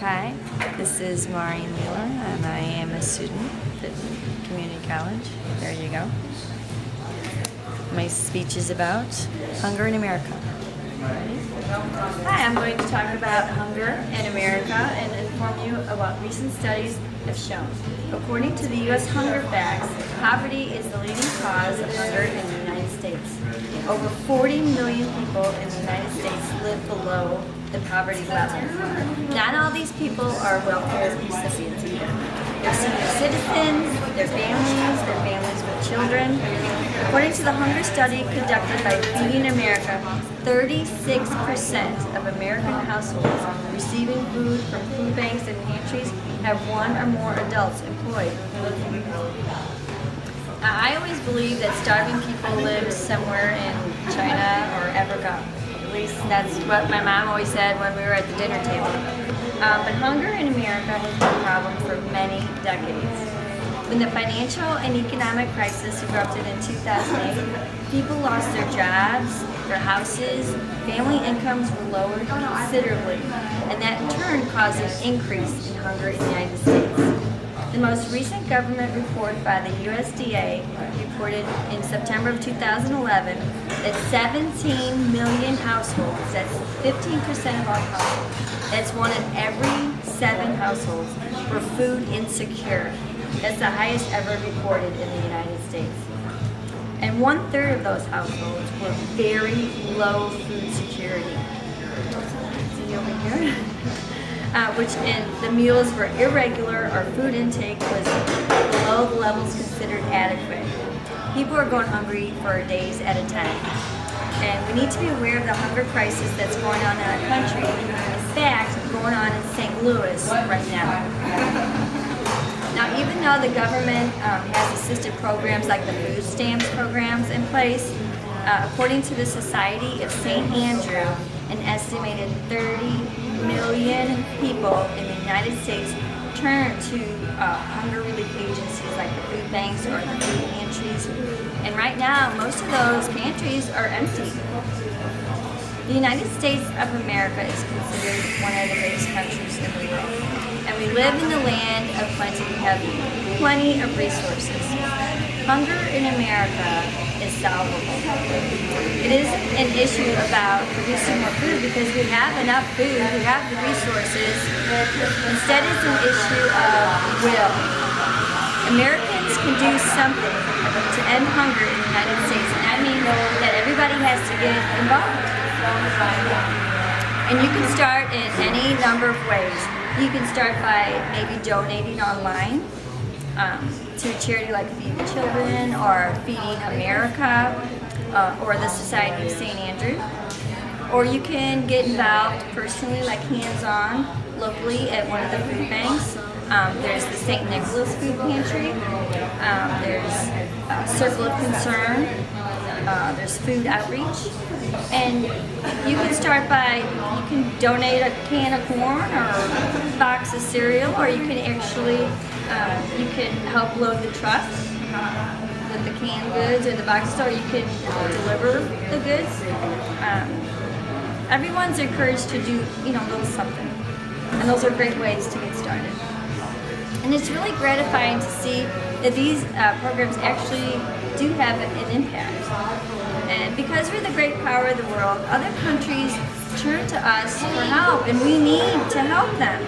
Hi, this is Maureen Mueller, and I am a student at community college. There you go. My speech is about hunger in America. Hi, I'm going to talk about hunger in America and inform you of what recent studies have shown. According to the U.S. Hunger Facts, poverty is the leading cause of hunger in the United States. Over 40 million people in the United States live below the poverty level. Not all these people are welfare recipients either. They're senior citizens, their families with children. According to the hunger study conducted by Feeding America, 36% of American households receiving food from food banks and pantries have one or more adults employed. I always believed that starving people lived somewhere in China or Africa. At least that's what my mom always said when we were at the dinner table. But hunger in America has been a problem for many decades. When the financial and economic crisis erupted in 2008, people lost their jobs, their houses, family incomes were lowered considerably, and that in turn caused an increase in hunger in the United States. The most recent government report by the USDA reported in September of 2011 that 17 million households, that's 15% of all households, that's one in every 7 households, were food insecure. That's the highest ever reported in the United States. And 1/3 of those households were very low food security. See over here? The meals were irregular or food intake was below the levels considered adequate. People are going hungry for days at a time. And we need to be aware of the hunger crisis that's going on in our country. In fact, going on in St. Louis right now. Now, even though the government has assisted programs like the food stamps programs in place, according to the Society of St. Andrew, an estimated 30 million people in the United States turn to hunger relief agencies like the food banks or the food pantries. And right now, most of those pantries are empty. The United States of America is considered one of the greatest countries in the world. And we live in the land of plenty. We have plenty of resources. Hunger in America is solvable. It isn't an issue about producing more food because we have enough food, we have the resources. Instead, it's an issue of will. Americans can do something to end hunger in the United States, and that means that everybody has to get involved. And you can start in any number of ways. You can start by maybe donating online to a charity like Feed the Children or Feeding America or the Society of St. Andrew. Or you can get involved personally, like hands-on, locally at one of the food banks. There's the St. Nicholas Food Pantry. There's Circle of Concern. There's food outreach. And you can start by, you can donate a can of corn or a box of cereal, or you can actually, you can help load the truck with the canned goods or the boxes, or you can deliver the goods. Everyone's encouraged to do, a little something. And those are great ways to get started. And it's really gratifying to see that these programs actually do have an impact. And because we're the great power of the world, other countries turn to us for help, and we need to help them.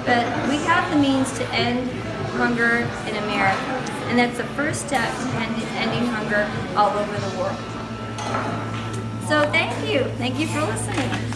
But we have the means to end hunger in America, and that's the first step to ending hunger all over the world. So thank you for listening.